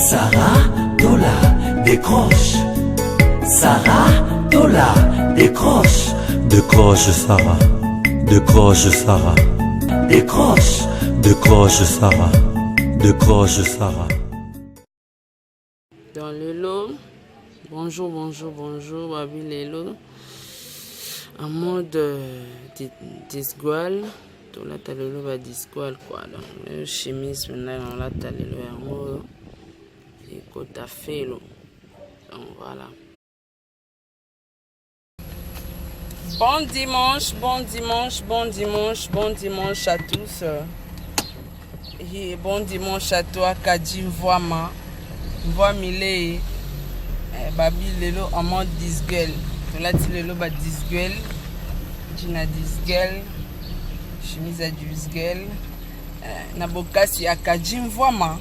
Sarah Tola décroche. Sarah Tola décroche. Décroche Sarah, décroche Sarah, Décroche. décroche Sarah, décroche Sarah. Dans le lot, bonjour, Babi Lelo, en mode disgual, tout là t'as le lot va disgual quoi, donc le chemise maintenant là t'as le lot en haut, et côté à fait donc voilà. Bon dimanche à tous. Et bon dimanche à toi, Kadi Mvoama. Mvoamile. Babi Lelo en mode disguel. Là, tu Lelo ba disguel. Jina disguel. Chemise à disguel. Nabokasi à Kadi Mvoama.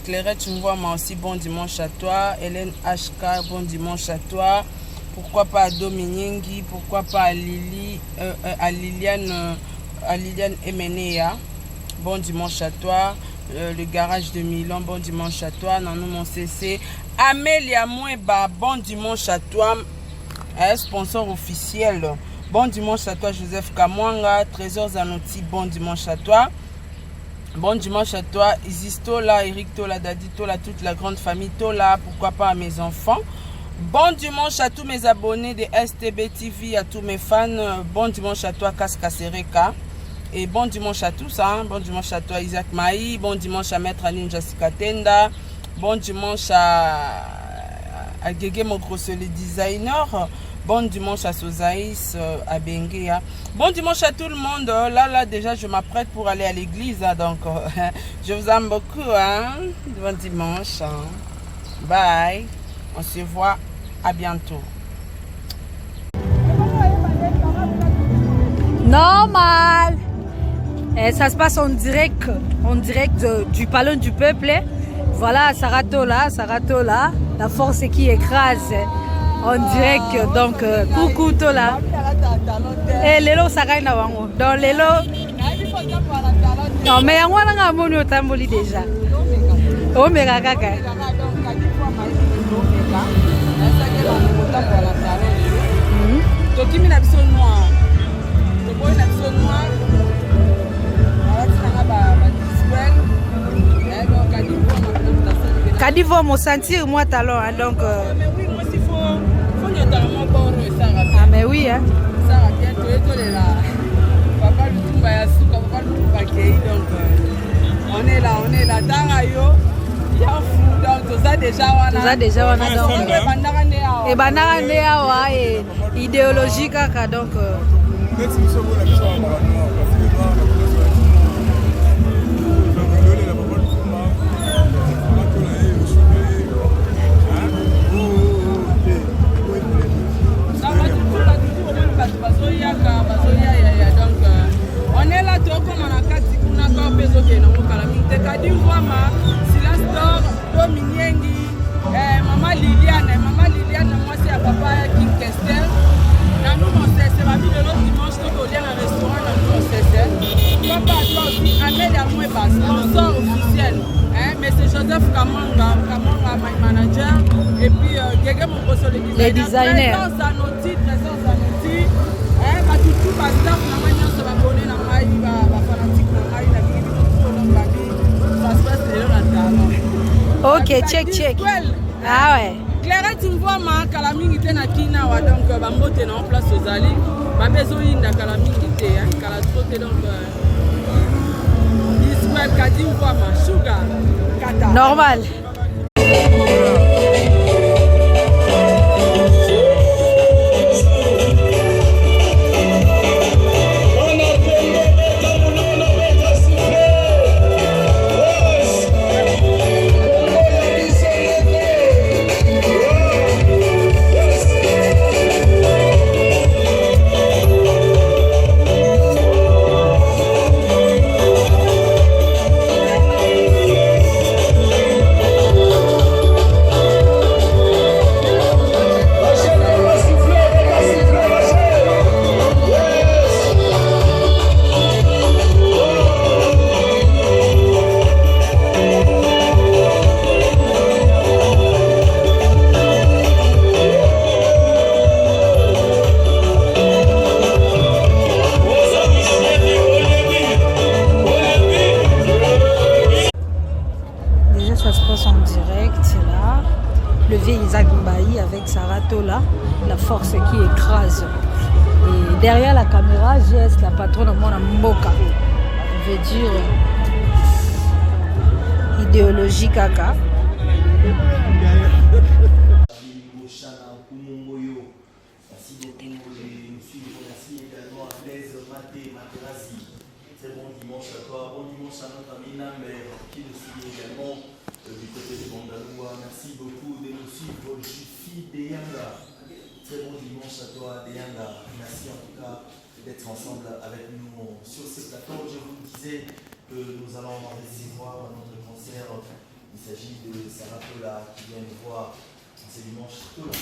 Clairette Mvoama aussi, bon dimanche à toi. Hélène HK, bon dimanche à toi. Pourquoi pas à Dominingi, pourquoi pas à Liliane Emenea. Bon dimanche à toi. Le garage de Milan, bon dimanche à toi. Nanou mon CC. Amélia Moueba, bon dimanche à toi. Sponsor officiel. Bon dimanche à toi, Joseph Kamwanga. Trésor Zanotti, bon dimanche à toi. Bon dimanche à toi. Isis Tola, Eric Tola, Dadi Tola, toute la grande famille Tola. Pourquoi pas à mes enfants. Bon dimanche à tous mes abonnés de STB TV, à tous mes fans. Bon dimanche à toi, Kaska Sereka. Et bon dimanche à tous. Hein. Bon dimanche à toi, Isaac Maï. Bon dimanche à Maître Aline Jessica Tenda. Bon dimanche à Gege Mokroso, le designer. Bon dimanche à Sosaïs, à Benguea. Bon dimanche à tout le monde. Là, déjà, je m'apprête pour aller à l'église. Hein, donc, je vous aime beaucoup. Hein. Bon dimanche. Hein. Bye. On se voit. À bientôt. Normal. Et ça se passe en direct du Palais du Peuple. Voilà, Sarah Tola, la force qui écrase en direct. Donc, coucou Tola. Et Lelo Sarah Nawango. Dans Lelo. Non, mais on a un mono tamboli déjà. Oh, mais kaka. Kadivo mon sentir moi talon hein, donc mais oui moi il faut notamment bon ça ah mais oui hein ça va bien tout est là papa le tout va souka papa le tout va kei donc on est là dangayo donc ça déjà wana donc et banara nea wa et idéologie kaka donc on est là tout comme on a quatre kuna ko peso ke na mokala minte kadi ngwama silence d'or Dominyengi maman Liliane moi c'est à papa King Kestel na nous mon c'est ma vie de l'autre dimanche tout au lien à restaurant na nous c'est papa toi aussi Amélia Moueba sponsor officiel hein mais c'est Joseph Kamanga my manager et puis Gege Mokroso le designer Trésor Zanotti hein ba tout ba staff na manya so ba bonner na mai ba fanatique na mai na bibi tout na babi ça se passe là na talent. Ok, check. Ah ouais. Clairette Mvoama kala mingi te na kina wa donc ba mbote na en place ozali ba bezo inda kala mingi te hein kala trop te donc Ismaël Kadi Mvoama sugar kata. Normal. Isaac Mbaï avec Sarah Tola, la force qui écrase. Et derrière la caméra, GS, la patronne de mon Mboka. On veut dire idéologie caca. Merci beaucoup de nous suivre. Merci également à Blaise Maté Materazzi. Très bon dimanche à toi. Bon dimanche à notre ami Lambert qui nous suit également du côté de Bandaloua. Merci beaucoup de nous suivre. Jufi Deyanga. Très bon dimanche à toi Deyanga. Merci en tout cas d'être ensemble avec nous sur ce plateau. Je vous disais que nous allons recevoir notre concert. Il s'agit de Sarah Tola qui vient nous voir ce dimanche. Tola.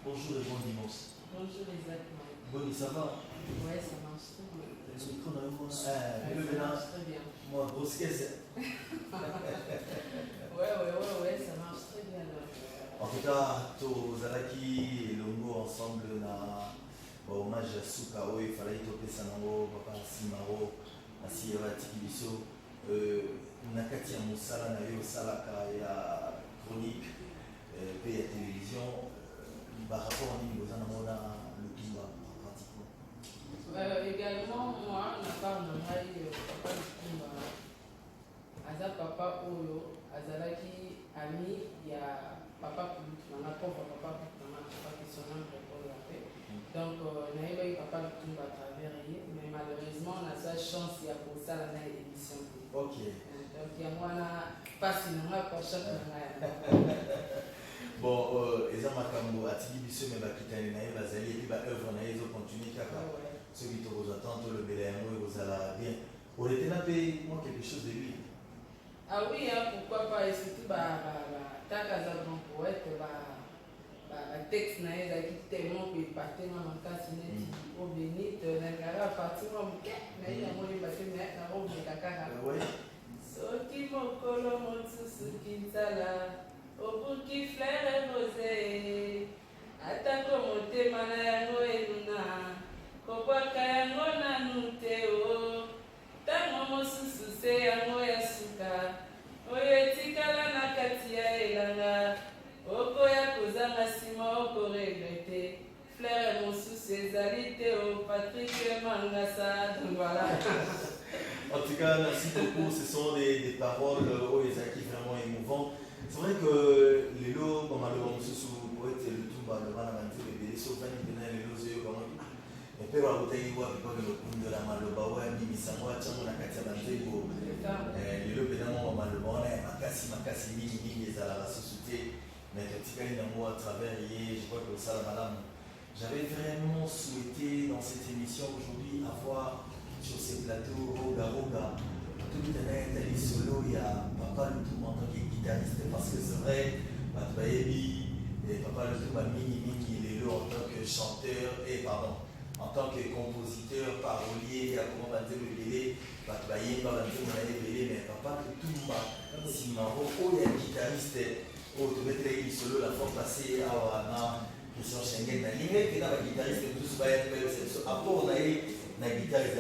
Bonjour et bon dimanche. Bonjour Isaac. Bonne, ça va? Ouais, ça marche très bien. Le micro dans le monde. Ça marche très bien. Moi, grosse caisse. Ouais, ça marche très bien. En tout cas, Tozalaki et Longo ensemble na hommage à Soukao, il fallait toper Sanango, Papa Simaro, Asi Tiki Biso, Nakati Moussala, Nayo Salaka, et à Chronique, et à télévision. Par rapport à nous, nous avons le Kimba pratiquement. Également, moi, on n'a pas papa du Kimba. Aza papa Oyo, Azalaki ami, il y a papa Poulut, on a pauvre papa Poulut, papa qui son nom pour la paix. Donc, on a eu papa du Kimba à travers lui, mais malheureusement, on a sa chance, il y a pour ça la émission. Ok. Donc, il y a moi, pas sinon, pour chaque Bon, eza makambo atiki biso me bakitani na ye bazali epi baœuvre na ye ezocontinue kaka soki tokozwa tolobela yango ekozala bien. Oretena mpe moi quelque chose de lui. Ah oui, pourquoi pas, et surtout tant qu'à grand poète, texte na ye ezalaki tellement epate na makasi neti o bénite nangala parti mwa moke na ye yango oyeba te na omeka kaka soki mokolo mosusu kinzala obuki fleur rose atako motema na yango enuna kobwaka yango nanu te o ntango mosusu se yango ya suka oyo etikala na kati ya elanga okoya kozanga nsima okoregrete fleur mosusu ezali te o Patrick Mangasa. Voilà. En tout cas, merci beaucoup. Ce sont des paroles qui vraiment émouvantes. C'est vrai que les lots, comme le sous poète, le Tumba, le Manamantu, les bébés, sauf un qui les lots, et puis la bouteille, il faut que le Kunde, la Maloba, Bibisanwa, Tchamou, la Katia Bandego, les lots, évidemment, Malobon, Makasi, Mini, les Alara Société, mais le Tikali Namo à travers hier, je crois que ça, la madame, j'avais vraiment souhaité dans cette émission aujourd'hui avoir sur ces plateaux Roga. Tout le temps, il solo, il y a Papa le tout en tant que guitariste, parce que c'est vrai, Batbaebi, et Papa le tout, Mini, il est là en tant que chanteur, en tant que compositeur, parolier, comment on va dire le délai, Batbaebi, mais Papa le tout, Simaro, il y a un guitariste, tu mettrais il solo, la fois passée à Wana, Christian Schengen, il y a un guitariste, tout ça, après on a eu la guitare,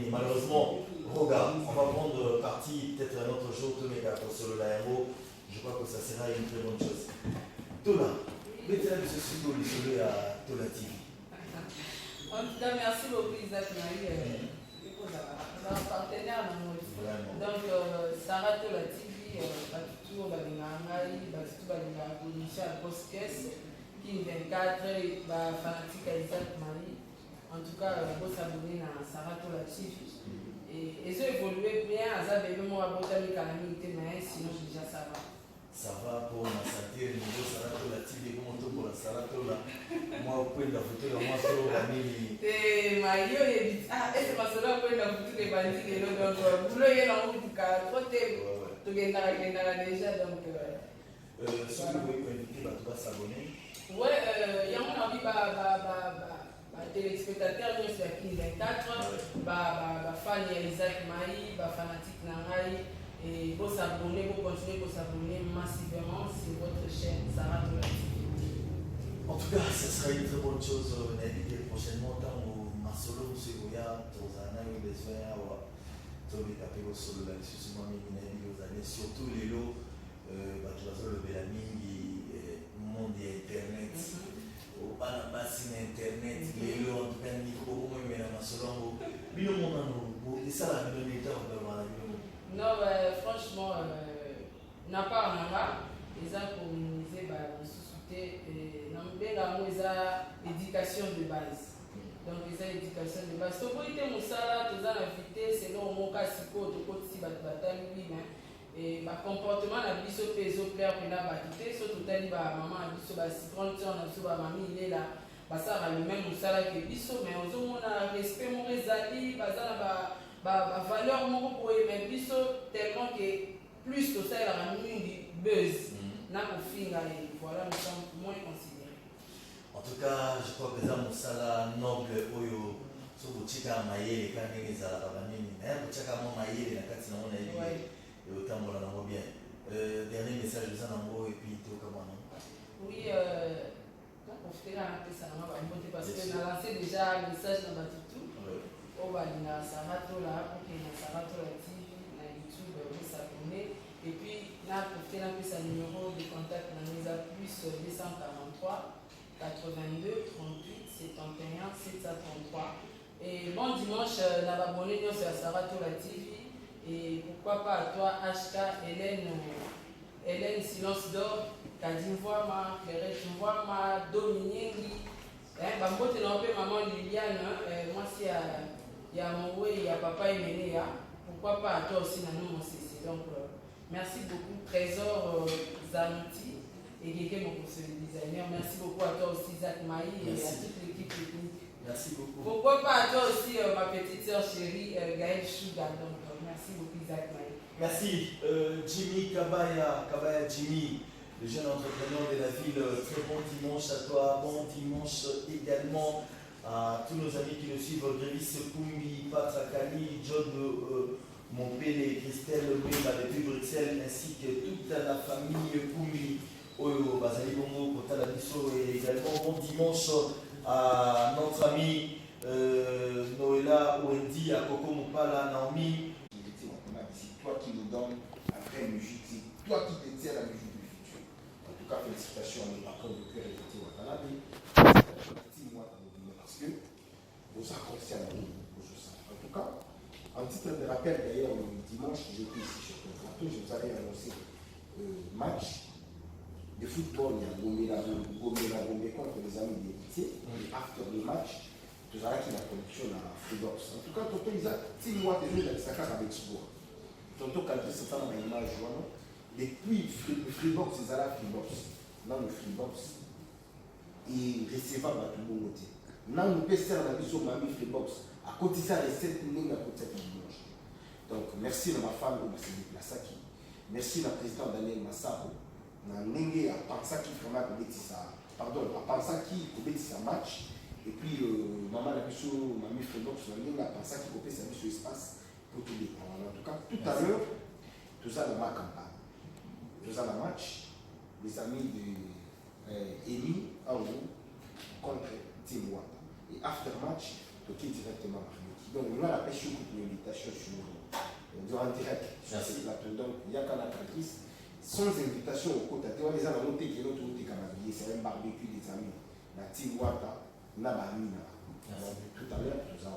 malheureusement. Regarde, on va prendre parti peut-être un autre jour, tout le monde sur le Lairo. Je crois que ça sera une très bonne chose. Tola, mettez-la de ce studio à Tola TV. En tout cas, merci beaucoup Isaac Marie. On a un partenaire dans notre. Donc, Sarah Tola TV, tout Balingamari, tout Balingamari, à Bosques, qui 24, fanatique à Isaac Marie. En tout cas, vous s'abonner à Sarah Tola TV. Et ça évolue bien, ça va même moi botanique à la minute, mais sinon déjà ça va. Ça va pour ma santé, le niveau Sarah Tola TV, comment tout pour la Sarah Tola. Moi, au point de la photo, moi, c'est au Ramili. Et Mario, il dit, est-ce que ma soeur a pris la photo des bandits et l'autre, donc, vous l'avez dans le cas, trop tôt, tu viens déjà, donc. Si vous voulez inviter, tu vas s'abonner. Ouais, il y a mon avis, téléspectateurs nous c'est qui 24 fan ya Isaac Maï fanatique na ngai et vous s'abonner vous continuer vous s'abonner massivement sur votre chaîne Sarah Tola TV. En tout cas, ce sera une très bonne chose d'inviter prochainement tant au Masolo Segoya Tozana et les Verts Tobi Capego Solo là excusez-moi mais surtout les lots bato bazolobela mingi monde ya internet bana basi na internet lelo en tout cas niko omemela masolo yango bino monano esala bino neta obebana bino. Non, franchement, na part nanga eza communiser basusu te na mbenga yango eza éducation de base. Donc eza éducation de base tokoki te mosala toza na vitesse eloko moko kasi po tokotisi bato batali bima bacomportement na biso mpe ezoplaire mpena bato te so totali bamama na biso grande sœur na biso bamami ilela basalaka le même mosala ke biso mais ozomona respect moko ezali baza na bavaleur moko boye mais biso tellement ke plus tosalelaka mingi buzz na kofinga voilà nous sommes moins considérés. En tout cas, je crois que ça mosala noble oyo so botika mayele kana ndenge ezalaka banini mais botika mo mayele na kati na mona yebi otambola nango bien. Dernier message eza nango et puis tokamwana. Oui, profiter na pesa na bambote parce que na lancé déjà message na batutu oyo balinga saratola oke na saratola TV na YouTube s'abonner et puis na profiter na pesa numéro de contact na eza plus 243 82 38 71 733 et bon dimanche na babonné nyonso ya Saratola TV et pourquoi pas à toi HK Hélène Silence d'Or Kadimvoama Clairette Mvoama Dominique bambote na mpe maman Liliane moi si ya Mowe ya papa Emenéa pourquoi pas à toi aussi na nous mon CC donc merci beaucoup Trésor Zanuti et Guégué, mon conseiller designer. Merci beaucoup à toi aussi, Zach Maï, et à toute l'équipe technique. Merci beaucoup. Pourquoi pas à toi aussi, ma petite soeur chérie, Gaëlle Chouga. Donc, merci beaucoup, Zach Maï. Merci, Jimmy Kabaya Jimmy, le jeune entrepreneur de la ville. Très bon dimanche à toi. Bon dimanche également à tous nos amis qui nous suivent. Grévis Koumbi, Patrakali, John Montpellier, Christelle Mbemba depuis Bruxelles, ainsi que toute la famille Koumbi. Oyo Bazali Bongo, Kotala Biso et également bon dimanche à notre ami Noëlla Wendy, à Coco Mopala, Naomi. C'est toi qui nous donne la vraie musique, c'est toi qui détiens la musique du futur. En tout cas, félicitations à nos patrons de cœur et de Watanabe. Parce que vous accroissez à la vie, en tout cas, en titre de rappel, d'ailleurs, le dimanche, j'étais ici sur le plateau, je vous avais annoncé match de football, il y a Gomé contre les amis d'Héritier. After le match, tout ça qui la connexion à Freebox. En tout cas, Tonton Isaac, 6 mois déjà, il s'accorde avec sport. Tonton Calvé, c'est ça dans ma image, depuis Freebox, ils allaient à Freebox. Dans le Freebox, et recevant à tout le monde. Dans le PC, on a vu sur Mamie Freebox. À côté de ça, les 7 millions à côté de dimanche. Donc, merci à ma femme, c'est Plasaki. Merci à la présidente Daniel Massaro. Na ndenge apensaki vraiment kobetisa pardon apensaki kobetisa match et puis maman na biso mami Freebox na ndenge apensaki kopesa biso espace pour tout dépendre. En tout cas tout à l'heure tout ça dans ma campagne tout ça dans match les amis de Emi Aourou contre Team Wata et after match toqué directement à Rémi donc on a la pêche une invitation sur durant direct sur ce plateau donc il y a qu'à la traductrice sans invitation au côté, les gens ont noté que l'autre c'est un barbecue des amis. La Tiwata, Nabamina. Tout à l'heure, tout ça.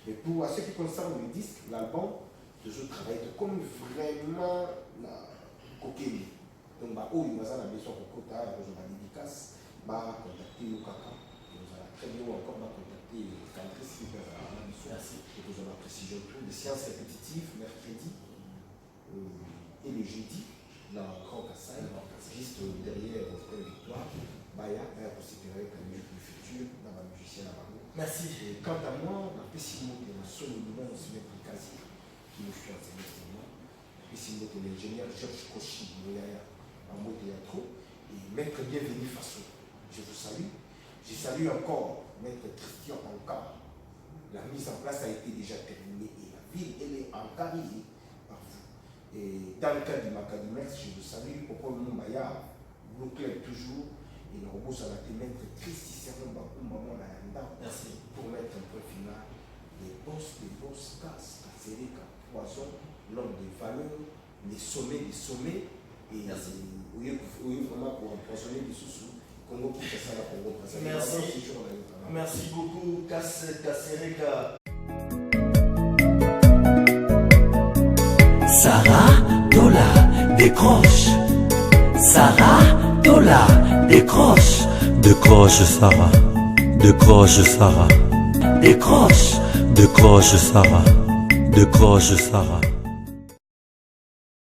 Et pour ce qui concerne le disque, l'album, toujours travaille comme vraiment la coquille. Donc, il y a besoin de quota, il y a une dédicace, contacter Lukaka. Vous allez très bien encore contacter Cantrice qui peut avoir la mission. Et vous avez la précision tout. Des séances répétitives, mercredi et le jeudi. Dans le Grand Kassai, juste derrière l'hôtel Victoire, Baya, pour séparer la musique du futur, dans la musicienne à Marou. Merci. Et quant à moi, la Pessimo est un seul mouvement aussi bien quasi qui me fait enseigner ce moment. Pessimo est l'ingénieur Georges Koshi, en mot théâtre, et maître bienvenu Faso. Je vous salue. Je salue encore maître Christian Ankar. La mise en place a été déjà terminée et la ville, elle est encarisée. Et dans le cas du Macadimex, je vous salue, Poko Mumbaya, vous claire toujours, et le robot ça va te mettre triste, Cicéron Bakoumba Mayanda, pour mettre un point final. Les boss, casse, Kassérika, Poisson, l'homme des valeurs, les sommets, Et oui, vraiment pour empoisonner des sous-sous, Congo pour ça, la Congo. Merci beaucoup, Kassereka. Sarah Dola décroche. Sarah Dola décroche. Décroche Sarah. Décroche Sarah. Décroche. Décroche Sarah. Décroche Sarah.